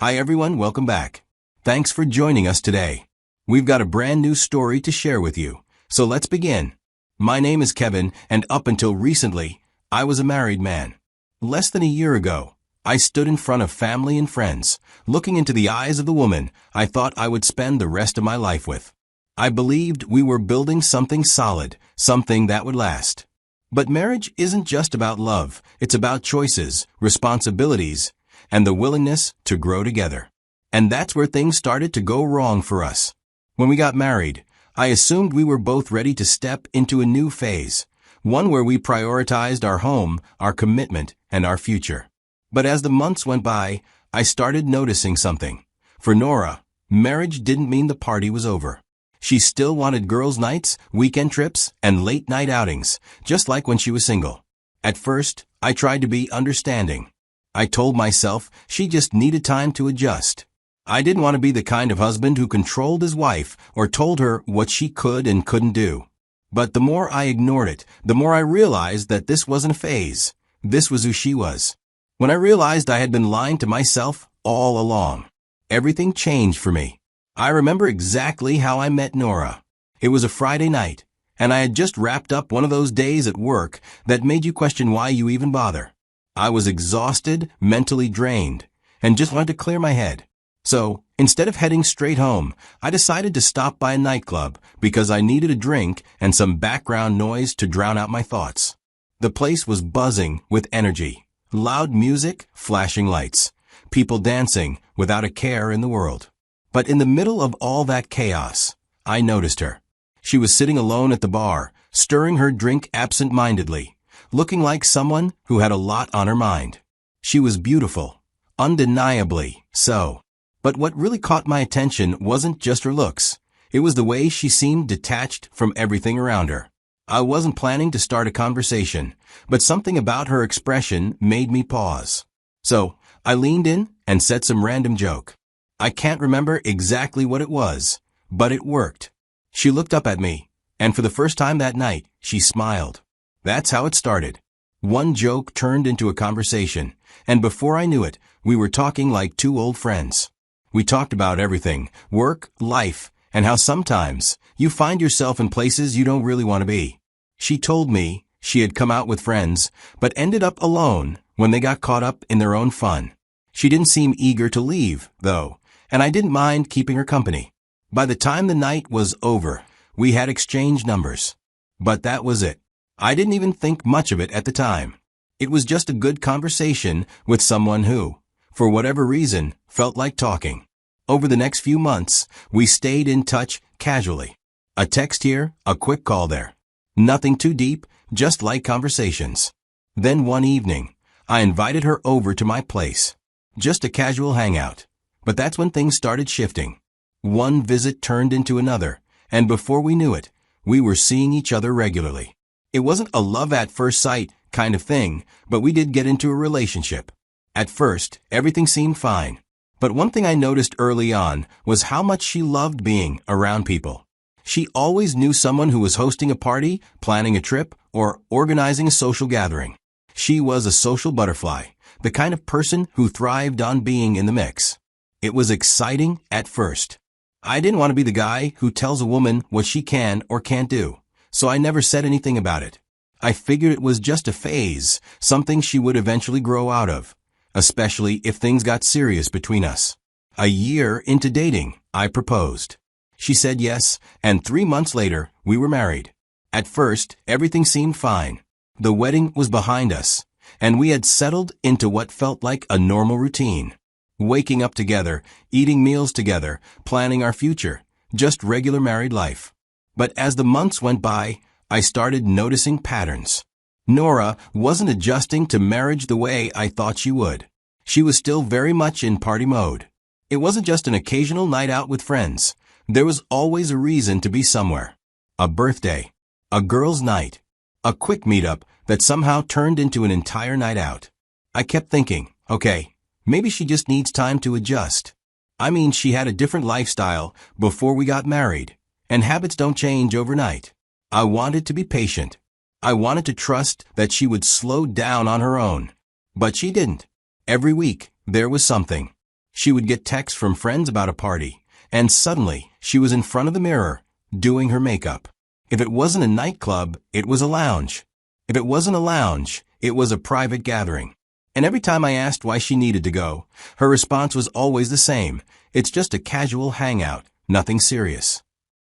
Hi everyone, welcome back. Thanks for joining us today. We've got a brand new story to share with you, so let's begin. My name is Kevin, and up until recently, I was a married man. Less than a year ago, I stood in front of family and friends, looking into the eyes of the woman I thought I would spend the rest of my life with. I believed we were building something solid, something that would last. But marriage isn't just about love, it's about choices, responsibilities, and the willingness to grow together. And that's where things started to go wrong for us. When we got married, I assumed we were both ready to step into a new phase, one where we prioritized our home, our commitment, and our future. But as the months went by, I started noticing something. For Nora, marriage didn't mean the party was over. She still wanted girls' nights, weekend trips, and late-night outings, just like when she was single. At first, I tried to be understanding. I told myself she just needed time to adjust. I didn't want to be the kind of husband who controlled his wife or told her what she could and couldn't do. But the more I ignored it, the more I realized that this wasn't a phase. This was who she was. When I realized I had been lying to myself all along, everything changed for me. I remember exactly how I met Nora. It was a Friday night, and I had just wrapped up one of those days at work that made you question why you even bother. I was exhausted, mentally drained, and just wanted to clear my head. So, instead of heading straight home, I decided to stop by a nightclub because I needed a drink and some background noise to drown out my thoughts. The place was buzzing with energy, loud music, flashing lights, people dancing without a care in the world. But in the middle of all that chaos, I noticed her. She was sitting alone at the bar, stirring her drink absent-mindedly, looking like someone who had a lot on her mind. She was beautiful, undeniably so. But what really caught my attention wasn't just her looks. It was the way she seemed detached from everything around her. I wasn't planning to start a conversation, but something about her expression made me pause. So, I leaned in and said some random joke. I can't remember exactly what it was, but it worked. She looked up at me, and for the first time that night, she smiled. That's how it started. One joke turned into a conversation, and before I knew it, we were talking like two old friends. We talked about everything, work, life, and how sometimes you find yourself in places you don't really want to be. She told me she had come out with friends, but ended up alone when they got caught up in their own fun. She didn't seem eager to leave, though, and I didn't mind keeping her company. By the time the night was over, we had exchanged numbers. But that was it. I didn't even think much of it at the time. It was just a good conversation with someone who, for whatever reason, felt like talking. Over the next few months, we stayed in touch casually. A text here, a quick call there. Nothing too deep, just light conversations. Then one evening, I invited her over to my place. Just a casual hangout. But that's when things started shifting. One visit turned into another, and before we knew it, we were seeing each other regularly. It wasn't a love at first sight kind of thing, but we did get into a relationship. At first, everything seemed fine. But one thing I noticed early on was how much she loved being around people. She always knew someone who was hosting a party, planning a trip, or organizing a social gathering. She was a social butterfly, the kind of person who thrived on being in the mix. It was exciting at first. I didn't want to be the guy who tells a woman what she can or can't do, so I never said anything about it. I figured it was just a phase, something she would eventually grow out of, especially if things got serious between us. A year into dating, I proposed. She said yes, and 3 months later, we were married. At first, everything seemed fine. The wedding was behind us, and we had settled into what felt like a normal routine. Waking up together, eating meals together, planning our future, just regular married life. But as the months went by, I started noticing patterns. Nora wasn't adjusting to marriage the way I thought she would. She was still very much in party mode. It wasn't just an occasional night out with friends. There was always a reason to be somewhere. A birthday, a girls' night, a quick meetup that somehow turned into an entire night out. I kept thinking, okay, maybe she just needs time to adjust. I mean, she had a different lifestyle before we got married, and habits don't change overnight. I wanted to be patient. I wanted to trust that she would slow down on her own. But she didn't. Every week, there was something. She would get texts from friends about a party, and suddenly she was in front of the mirror, doing her makeup. If it wasn't a nightclub, it was a lounge. If it wasn't a lounge, it was a private gathering. And every time I asked why she needed to go, her response was always the same. It's just a casual hangout, nothing serious.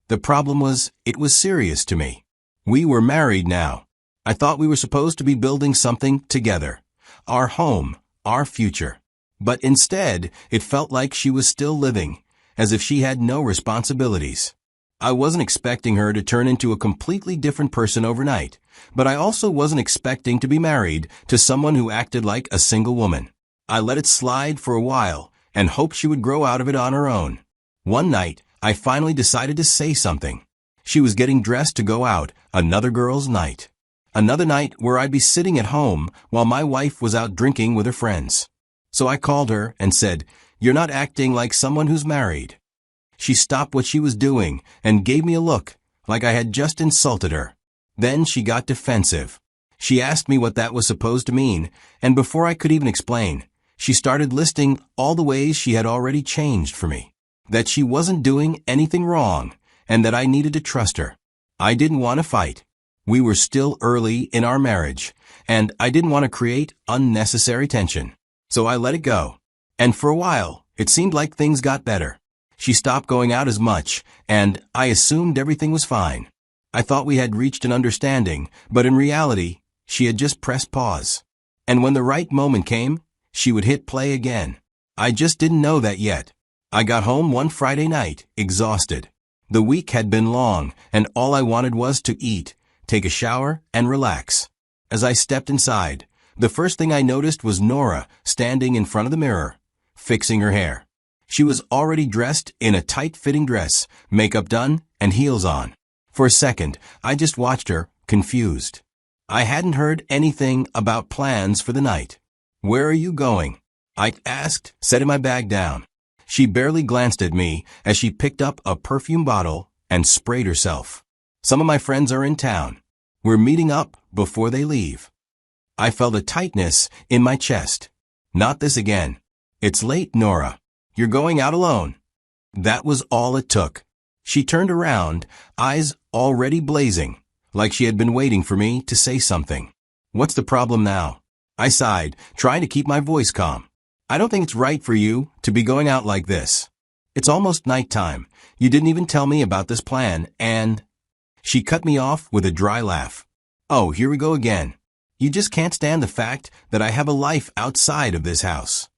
The problem was, it was serious to me. We were married now. I thought we were supposed to be building something together. Our home, our future. But instead, it felt like she was still living, as if she had no responsibilities. I wasn't expecting her to turn into a completely different person overnight, but I also wasn't expecting to be married to someone who acted like a single woman. I let it slide for a while and hoped she would grow out of it on her own. One night, I finally decided to say something. She was getting dressed to go out, another girl's night. Another night where I'd be sitting at home while my wife was out drinking with her friends. So I called her and said, "You're not acting like someone who's married." She stopped what she was doing and gave me a look, like I had just insulted her. Then she got defensive. She asked me what that was supposed to mean, and before I could even explain, she started listing all the ways she had already changed for me. That she wasn't doing anything wrong, and that I needed to trust her. I didn't want to fight. We were still early in our marriage, and I didn't want to create unnecessary tension. So I let it go. And for a while, it seemed like things got better. She stopped going out as much, and I assumed everything was fine. I thought we had reached an understanding, but in reality, she had just pressed pause. And when the right moment came, she would hit play again. I just didn't know that yet. I got home one Friday night, exhausted. The week had been long, and all I wanted was to eat, take a shower, and relax. As I stepped inside, the first thing I noticed was Nora standing in front of the mirror, fixing her hair. She was already dressed in a tight-fitting dress, makeup done, and heels on. For a second, I just watched her, confused. I hadn't heard anything about plans for the night. "Where are you going?" I asked, setting my bag down. She barely glanced at me as she picked up a perfume bottle and sprayed herself. "Some of my friends are in town. We're meeting up before they leave." I felt a tightness in my chest. "Not this again." "It's late, Nora. You're going out alone." That was all it took. She turned around, eyes already blazing, like she had been waiting for me to say something. "What's the problem now?" I sighed, trying to keep my voice calm. "I don't think it's right for you to be going out like this. It's almost nighttime. You didn't even tell me about this plan, and—" She cut me off with a dry laugh. "Oh, here we go again. You just can't stand the fact that I have a life outside of this house."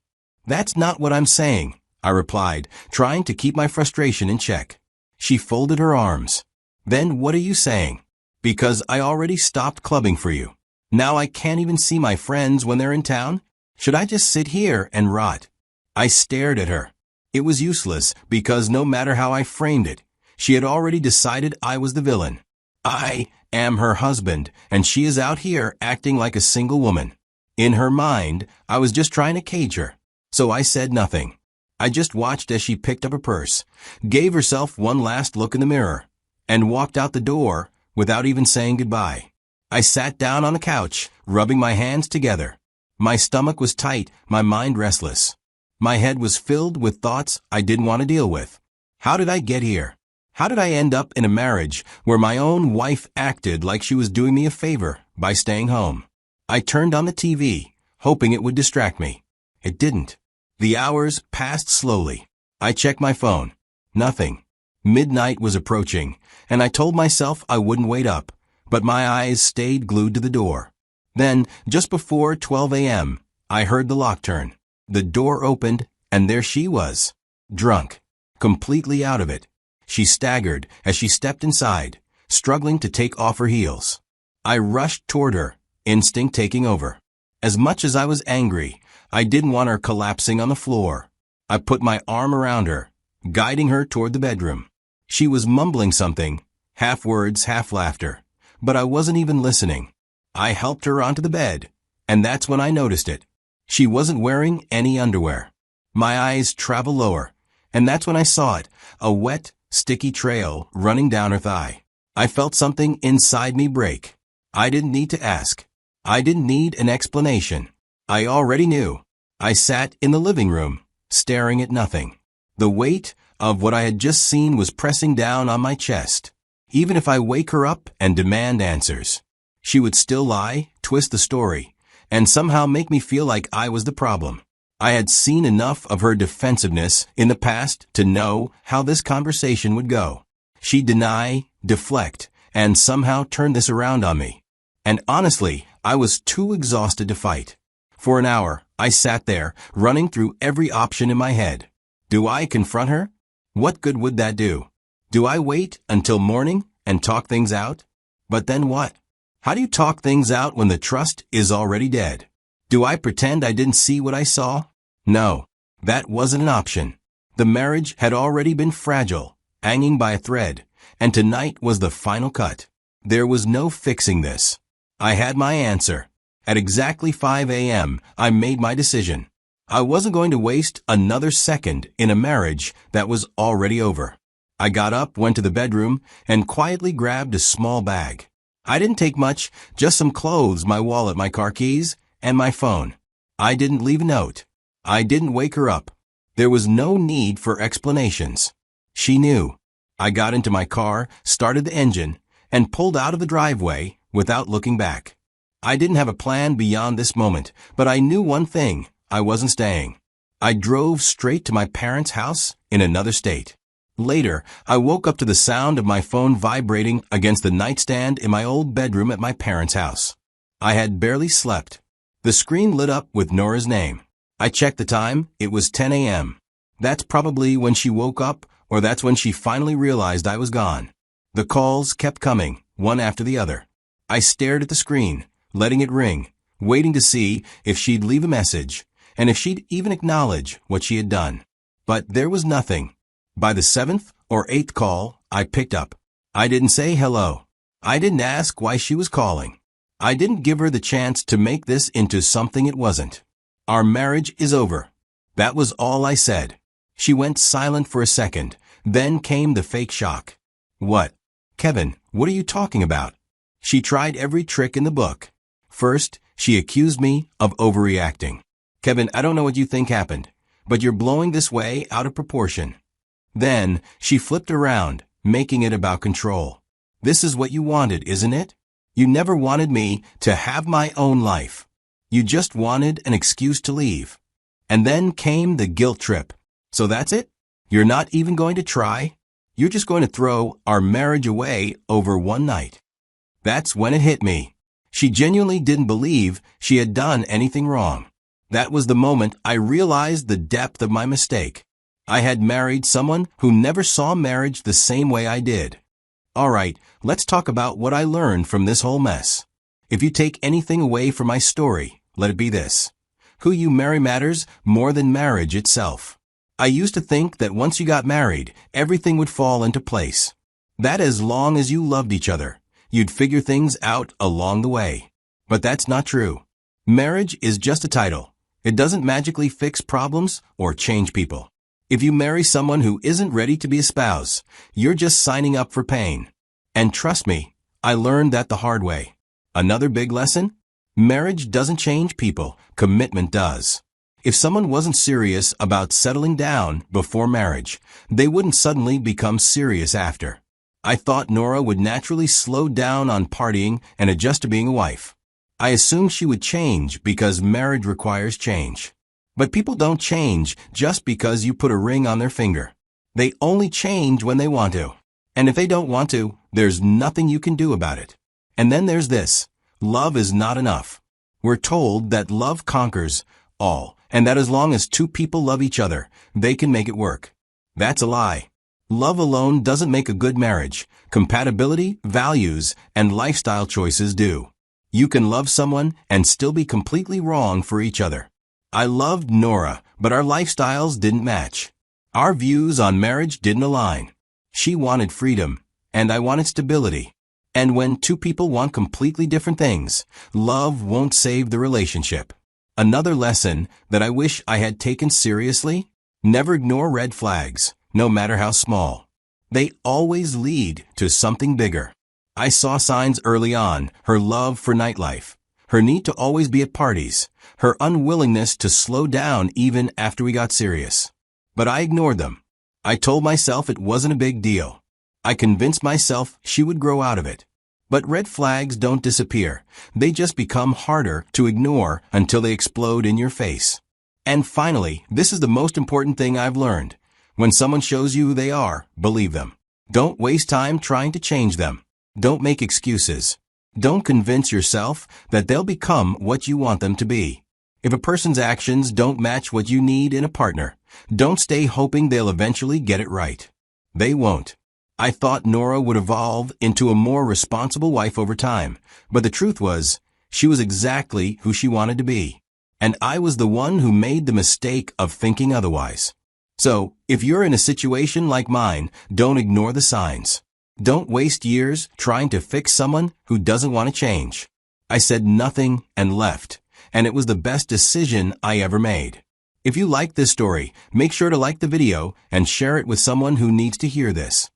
"That's not what I'm saying," I replied, trying to keep my frustration in check. She folded her arms. "Then what are you saying?" "Because I already stopped clubbing for you. Now I can't even see my friends when they're in town? Should I just sit here and rot?" I stared at her. It was useless because no matter how I framed it, she had already decided I was the villain. I am her husband, and she is out here acting like a single woman. In her mind, I was just trying to cage her. So I said nothing. I just watched as she picked up her purse, gave herself one last look in the mirror, and walked out the door without even saying goodbye. I sat down on the couch, rubbing my hands together. My stomach was tight, my mind restless. My head was filled with thoughts I didn't want to deal with. How did I get here? How did I end up in a marriage where my own wife acted like she was doing me a favor by staying home? I turned on the TV, hoping it would distract me. It didn't. The hours passed slowly. I checked my phone. Nothing. Midnight was approaching, and I told myself I wouldn't wait up, but my eyes stayed glued to the door. Then, just before 12 a.m., I heard the lock turn. The door opened, and there she was. Drunk. Completely out of it. She staggered as she stepped inside, struggling to take off her heels. I rushed toward her, instinct taking over. As much as I was angry, I didn't want her collapsing on the floor. I put my arm around her, guiding her toward the bedroom. She was mumbling something, half words, half laughter, but I wasn't even listening. I helped her onto the bed, and that's when I noticed it. She wasn't wearing any underwear. My eyes traveled lower, and that's when I saw it, a wet, sticky trail running down her thigh. I felt something inside me break. I didn't need to ask. I didn't need an explanation. I already knew. I sat in the living room, staring at nothing. The weight of what I had just seen was pressing down on my chest. Even if I wake her up and demand answers, she would still lie, twist the story, and somehow make me feel like I was the problem. I had seen enough of her defensiveness in the past to know how this conversation would go. She'd deny, deflect, and somehow turn this around on me. And honestly, I was too exhausted to fight. For an hour, I sat there, running through every option in my head. Do I confront her? What good would that do? Do I wait until morning and talk things out? But then what? How do you talk things out when the trust is already dead? Do I pretend I didn't see what I saw? No, that wasn't an option. The marriage had already been fragile, hanging by a thread, and tonight was the final cut. There was no fixing this. I had my answer. At exactly 5 a.m., I made my decision. I wasn't going to waste another second in a marriage that was already over. I got up, went to the bedroom, and quietly grabbed a small bag. I didn't take much, just some clothes, my wallet, my car keys, and my phone. I didn't leave a note. I didn't wake her up. There was no need for explanations. She knew. I got into my car, started the engine, and pulled out of the driveway without looking back. I didn't have a plan beyond this moment, but I knew one thing: I wasn't staying. I drove straight to my parents' house in another state. Later, I woke up to the sound of my phone vibrating against the nightstand in my old bedroom at my parents' house. I had barely slept. The screen lit up with Nora's name. I checked the time. It was 10 a.m. That's probably when she woke up, or that's when she finally realized I was gone. The calls kept coming, one after the other. I stared at the screen, letting it ring, waiting to see if she'd leave a message, and if she'd even acknowledge what she had done. But there was nothing. By the 7th or 8th call, I picked up. I didn't say hello. I didn't ask why she was calling. I didn't give her the chance to make this into something it wasn't. Our marriage is over. That was all I said. She went silent for a second. Then came the fake shock. What? Kevin, what are you talking about? She tried every trick in the book. First, she accused me of overreacting. Kevin, I don't know what you think happened, but you're blowing this way out of proportion. Then, she flipped around, making it about control. This is what you wanted, isn't it? You never wanted me to have my own life. You just wanted an excuse to leave. And then came the guilt trip. So that's it? You're not even going to try? You're just going to throw our marriage away over one night. That's when it hit me. She genuinely didn't believe she had done anything wrong. That was the moment I realized the depth of my mistake. I had married someone who never saw marriage the same way I did. All right, let's talk about what I learned from this whole mess. If you take anything away from my story, let it be this: who you marry matters more than marriage itself. I used to think that once you got married, everything would fall into place. That as long as you loved each other, you'd figure things out along the way. But that's not true. Marriage is just a title. It doesn't magically fix problems or change people. If you marry someone who isn't ready to be a spouse, you're just signing up for pain. And trust me, I learned that the hard way. Another big lesson? Marriage doesn't change people, commitment does. If someone wasn't serious about settling down before marriage, they wouldn't suddenly become serious after. I thought Nora would naturally slow down on partying and adjust to being a wife. I assumed she would change because marriage requires change. But people don't change just because you put a ring on their finger. They only change when they want to. And if they don't want to, there's nothing you can do about it. And then there's this: love is not enough. We're told that love conquers all, and that as long as two people love each other, they can make it work. That's a lie. Love alone doesn't make a good marriage. Compatibility, values, and lifestyle choices do. You can love someone and still be completely wrong for each other. I loved Nora, but our lifestyles didn't match. Our views on marriage didn't align. She wanted freedom, and I wanted stability. And when two people want completely different things, love won't save the relationship. Another lesson that I wish I had taken seriously: never ignore red flags, no matter how small. They always lead to something bigger. I saw signs early on: her love for nightlife, her need to always be at parties, her unwillingness to slow down even after we got serious. But I ignored them. I told myself it wasn't a big deal. I convinced myself she would grow out of it. But red flags don't disappear. They just become harder to ignore until they explode in your face. And finally, this is the most important thing I've learned. When someone shows you who they are, believe them. Don't waste time trying to change them. Don't make excuses. Don't convince yourself that they'll become what you want them to be. If a person's actions don't match what you need in a partner, don't stay hoping they'll eventually get it right. They won't. I thought Nora would evolve into a more responsible wife over time, but the truth was, she was exactly who she wanted to be. And I was the one who made the mistake of thinking otherwise. So, if you're in a situation like mine, don't ignore the signs. Don't waste years trying to fix someone who doesn't want to change. I said nothing and left, and it was the best decision I ever made. If you like this story, make sure to like the video and share it with someone who needs to hear this.